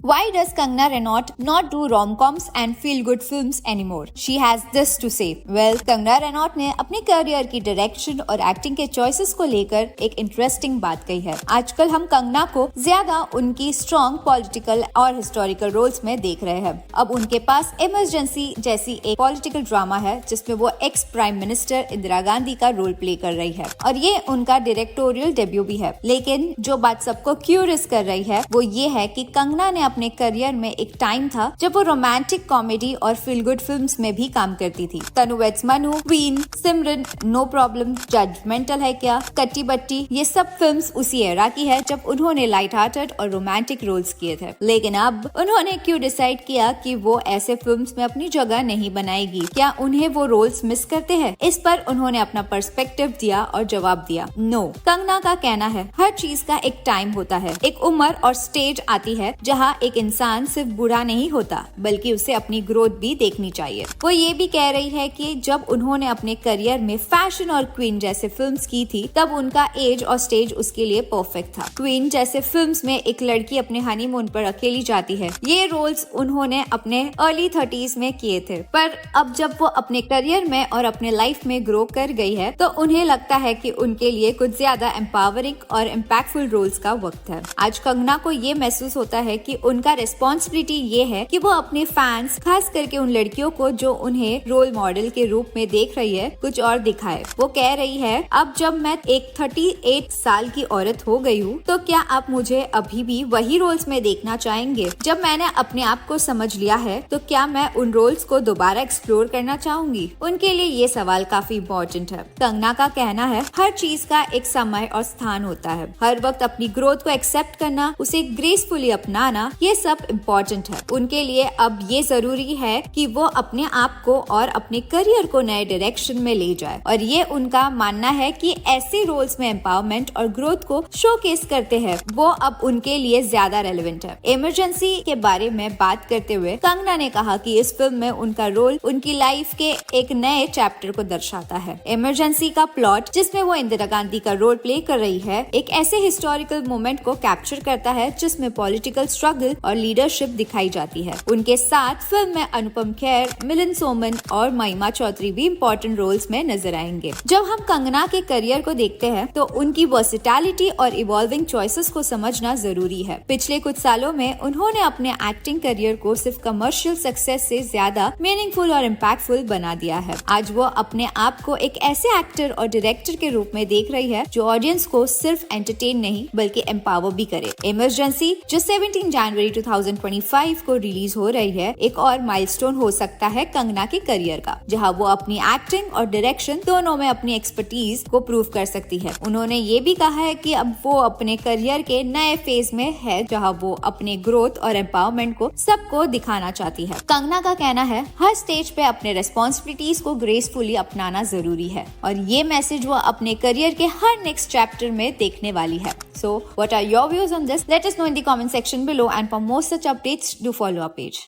Why does Kangana Ranaut not do rom-coms and feel-good films anymore? She has this to say. Well, Kangana Ranaut ने अपने career की direction और acting के choices को लेकर एक इंटरेस्टिंग बात कही है। आजकल हम कंगना को ज्यादा उनकी स्ट्रॉन्ग पॉलिटिकल और हिस्टोरिकल रोल्स में देख रहे हैं। अब उनके पास इमरजेंसी जैसी एक पॉलिटिकल ड्रामा है जिसमें वो ex prime minister Indira Gandhi का रोल प्ले कर रही है और ये उनका डायरेक्टोरियल डेब्यू भी है। लेकिन जो बात सबको क्यूरियस कर रही है वो ये है कि कंगना ने अपने करियर में एक टाइम था जब वो रोमांटिक कॉमेडी और फील गुड फिल्म्स में भी काम करती थी। तनु वेड्स मनु, क्वीन, सिमरन, नो प्रॉब्लम, जजमेंटल है क्या, कट्टी बट्टी, ये सब फिल्म्स उसी एरा की है जब उन्होंने लाइट हार्टेड और रोमांटिक रोल्स किए थे। लेकिन अब उन्होंने क्यों डिसाइड किया कि वो ऐसे फिल्म्स में अपनी जगह नहीं बनाएगी? क्या उन्हें वो रोल्स मिस करते हैं? इस पर उन्होंने अपना पर्सपेक्टिव दिया और जवाब दिया, नो। कंगना का कहना है हर चीज का एक टाइम होता है, एक उम्र और स्टेज आती है जहाँ एक इंसान सिर्फ बूढ़ा नहीं होता बल्कि उसे अपनी ग्रोथ भी देखनी चाहिए। वो ये भी कह रही है कि जब उन्होंने अपने करियर में फैशन और क्वीन जैसे फिल्म्स की थी तब उनका एज और स्टेज उसके लिए परफेक्ट था। क्वीन जैसे फिल्म्स में एक लड़की अपने हनीमून पर अकेली जाती है, ये रोल्स उन्होंने अपने अर्ली 30s में किए थे। पर अब जब वो अपने करियर में और अपने लाइफ में ग्रो कर गई है तो उन्हें लगता है कि उनके लिए कुछ ज्यादा एम्पावरिंग और इम्पैक्टफुल रोल्स का वक्त है। आज कंगना को ये महसूस होता है कि उनका रिस्पॉन्सिबिलिटी ये है कि वो अपने फैंस, खास करके उन लड़कियों को जो उन्हें रोल मॉडल के रूप में देख रही है, कुछ और दिखाए। वो कह रही है, अब जब मैं एक 38 साल की औरत हो गई हूँ तो क्या आप मुझे अभी भी वही रोल्स में देखना चाहेंगे? जब मैंने अपने आप को समझ लिया है तो क्या मैं उन रोल्स को दोबारा एक्सप्लोर करना चाहूंगी? उनके लिए ये सवाल काफी इम्पोर्टेंट है। कंगना का कहना है हर चीज का एक समय और स्थान होता है। हर वक्त अपनी ग्रोथ को एक्सेप्ट करना, उसे ग्रेसफुली अपनाना, ये सब इम्पोर्टेंट है। उनके लिए अब ये जरूरी है कि वो अपने आप को और अपने करियर को नए डायरेक्शन में ले जाए और ये उनका मानना है कि ऐसे रोल्स में एम्पावरमेंट और ग्रोथ को शोकेस करते हैं वो अब उनके लिए ज्यादा रेलेवेंट है। इमरजेंसी के बारे में बात करते हुए कंगना ने कहा कि इस फिल्म में उनका रोल उनकी लाइफ के एक नए चैप्टर को दर्शाता है। इमरजेंसी का प्लॉट जिसमें वो इंदिरा गांधी का रोल प्ले कर रही है एक ऐसे हिस्टोरिकल मोमेंट को कैप्चर करता है जिसमें पॉलिटिकल स्ट्रगल और लीडरशिप दिखाई जाती है। उनके साथ फिल्म में अनुपम खेर, मिलिंद सोमन और महिमा चौधरी भी इम्पोर्टेंट रोल्स में नजर आएंगे। जब हम कंगना के करियर को देखते हैं तो उनकी वर्सेटैलिटी और इवॉल्विंग चॉइसेस को समझना जरूरी है। पिछले कुछ सालों में उन्होंने अपने एक्टिंग करियर को सिर्फ कमर्शियल सक्सेस से ज्यादा मीनिंगफुल और इम्पैक्टफुल बना दिया है। आज वो अपने आप को एक ऐसे एक्टर और डायरेक्टर के रूप में देख रही है जो ऑडियंस को सिर्फ एंटरटेन नहीं बल्कि एम्पावर भी करे। इमरजेंसी जो 17 जनवरी 2025 को रिलीज हो रही है एक और माइलस्टोन हो सकता है कंगना के करियर का, जहां वो अपनी एक्टिंग और डायरेक्शन दोनों में अपनी एक्सपर्टीज को प्रूव कर सकती है। उन्होंने ये भी कहा है कि अब वो अपने करियर के नए फेज में है जहां वो अपने ग्रोथ और एम्पावरमेंट को सबको दिखाना चाहती है। कंगना का कहना है हर स्टेज पे अपने रेस्पॉन्सिबिलिटीज को ग्रेसफुली अपनाना जरूरी है और ये मैसेज वो अपने करियर के हर नेक्स्ट चैप्टर में देखने वाली है। So, what are your views on this? Let us know in the comment section below, and for more such updates, do follow our page.